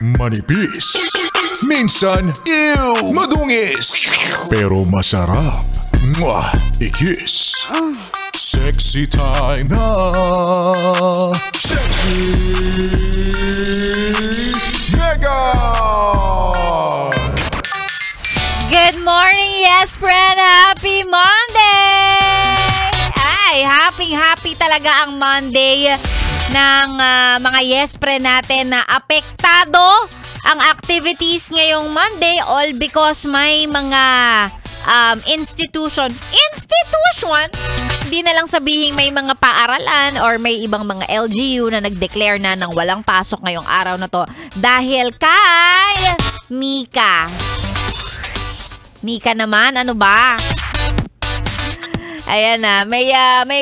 Manipis. Minsan, ew, madungis. Pero masarap. Mwah, ikis. Sexy time na. Sexy Mega! Good morning, yes friend! Happy Monday! Ay, happy talaga ang Monday ng mga yes friend natin na apektado ang activities ngayong Monday all because may mga institution, hindi na lang sabihin may mga paaralan or may ibang mga LGU na nag-declare na ng walang pasok ngayong araw na to dahil kay Mika. Mika naman, ano ba? Ayan na, may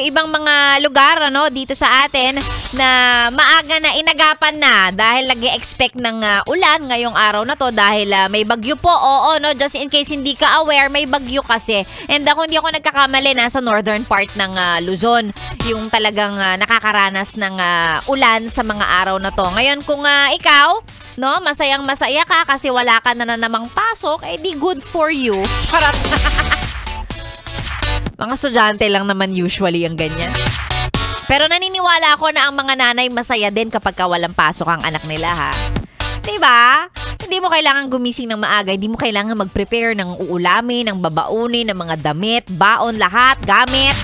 ibang mga lugar dito sa atin na maaga na inagapan na dahil nag-expect ng ulan ngayong araw na to dahil may bagyo po. Oo, just in case hindi ka aware, may bagyo kasi. And hindi ako nagkakamali, nasa northern part ng Luzon yung talagang nakakaranas ng ulan sa mga araw na to. Ngayon kung ikaw, masayang masaya ka kasi wala ka na namang pasok, di good for you. Charot. Mga estudyante lang naman usually ang ganyan. Pero naniniwala ako na ang mga nanay masaya din kapag walang pasok ang anak nila, ha? Diba? Hindi mo kailangan gumising ng maaga. Hindi mo kailangan mag-prepare ng uulamin, ng babaunin, ng mga damit, baon, lahat, gamit.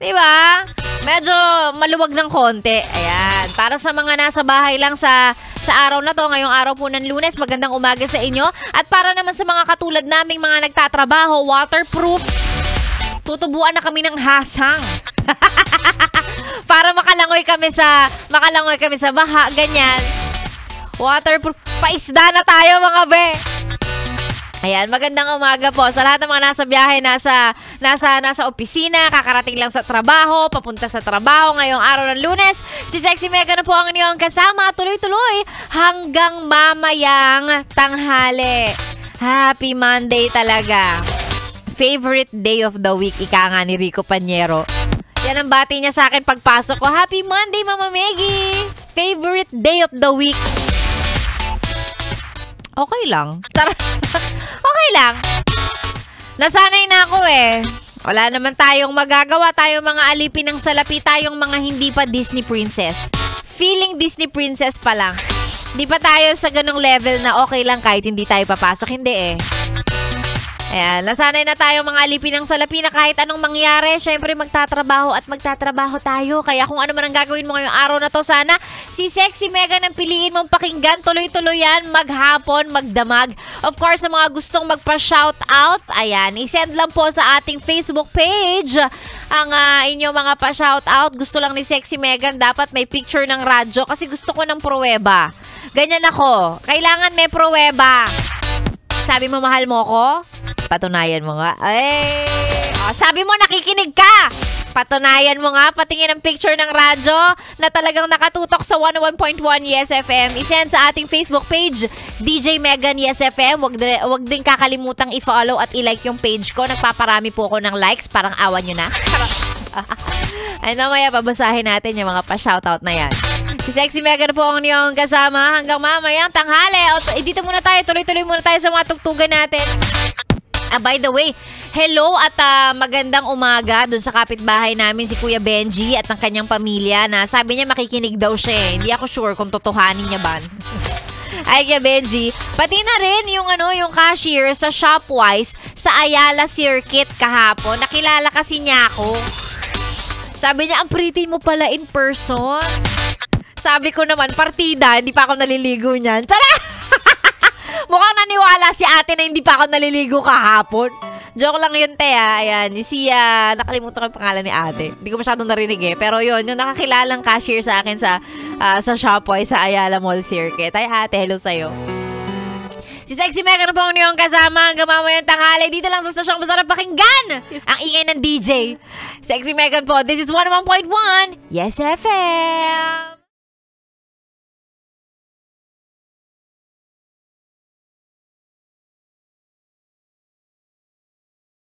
Diba? Medyo maluwag ng konti. Ayan. Para sa mga nasa bahay lang sa araw na to, ngayong araw po ng Lunes, magandang umaga sa inyo. At para naman sa mga katulad naming mga nagtatrabaho, waterproof, tutubuan na kami ng hasang. Para makalangoy kami sa baha, ganyan. Waterproof, paisda na tayo mga be. Ayan, magandang umaga po sa lahat ng mga nasa biyahe, nasa opisina, kakarating lang sa trabaho, papunta sa trabaho ngayong araw ng Lunes. Si Sexy Mega na po ang inyong kasama, tuloy-tuloy hanggang mamayang tanghali. Happy Monday talaga. Favorite day of the week, ika nga ni Rico Panyero. Yan ang bati niya sa akin pagpasok ko. Happy Monday, Mama Meggy! Favorite day of the week. Okay lang. Okay lang. Nasanay na ako eh. Wala naman tayong magagawa. Tayong mga alipin ng salapi. Tayong mga hindi pa Disney princess. Feeling Disney princess pa lang. Di pa tayo sa ganong level na okay lang kahit hindi tayo papasok. Hindi eh. Ayan, nasanay na tayo mga alipin ng salapi na kahit anong mangyari, syempre magtatrabaho at magtatrabaho tayo. Kaya kung ano man ang gagawin mo ngayong araw na to, sana si Sexy Mega nang piliin mong pakinggan. Tuloy-tuloy yan, maghapon, magdamag. Of course, sa mga gustong magpa-shoutout, ayan, isend lang po sa ating Facebook page ang inyong mga pa-shoutout. Gusto lang ni Sexy Mega, dapat may picture ng radyo kasi gusto ko ng pruweba. Ganyan ako, kailangan may pruweba. Sabi mo mahal mo ko? Patunayan mo nga. Ay! Sabi mo nakikinig ka! Patunayan mo nga, patingin ang picture ng radyo na talagang nakatutok sa 101.1 Yes FM. Isend sa ating Facebook page, DJ Megan Yes FM. Wag din kakalimutang i-follow at i-like yung page ko. Nagpaparami po ako ng likes, parang awan nyo na. Ay, mamaya babasahin natin yung mga pa-shoutout na yan. Si Sexy Megan po ang niyong kasama hanggang mamayang tanghali. Dito muna tayo, tuloy-tuloy muna tayo sa mga tugtugan natin. By the way, hello at magandang umaga dun sa kapitbahay namin si Kuya Benji at ang kanyang pamilya na sabi niya makikinig daw siya eh. Hindi ako sure kung totohanin niya ba. Ay, Kuya Benji, pati na rin yung cashier sa Shopwise sa Ayala Circuit kahapon. Nakilala kasi niya ako. Sabi niya, ang pretty mo pala in person. Sabi ko naman, partida, hindi pa ako naliligo niyan. Tara! Mukhang naniwala si ate na hindi pa ako naliligo kahapon. Joke lang yun, te. Ayan, nakalimutan ko yung pangalan ni ate. Hindi ko masyadong narinig eh. Pero yun, yung nakakilalang cashier sa akin sa Shopwise sa Ayala Mall Circuit. Ay, ate, hello sa'yo. Si Sexy Mega na po ang niyong kasama hanggang mamayang tanghali. Dito lang sa stasyong masarap pakinggan ang ingay ng DJ. Sexy Megan po, this is 101.1 Yes FM.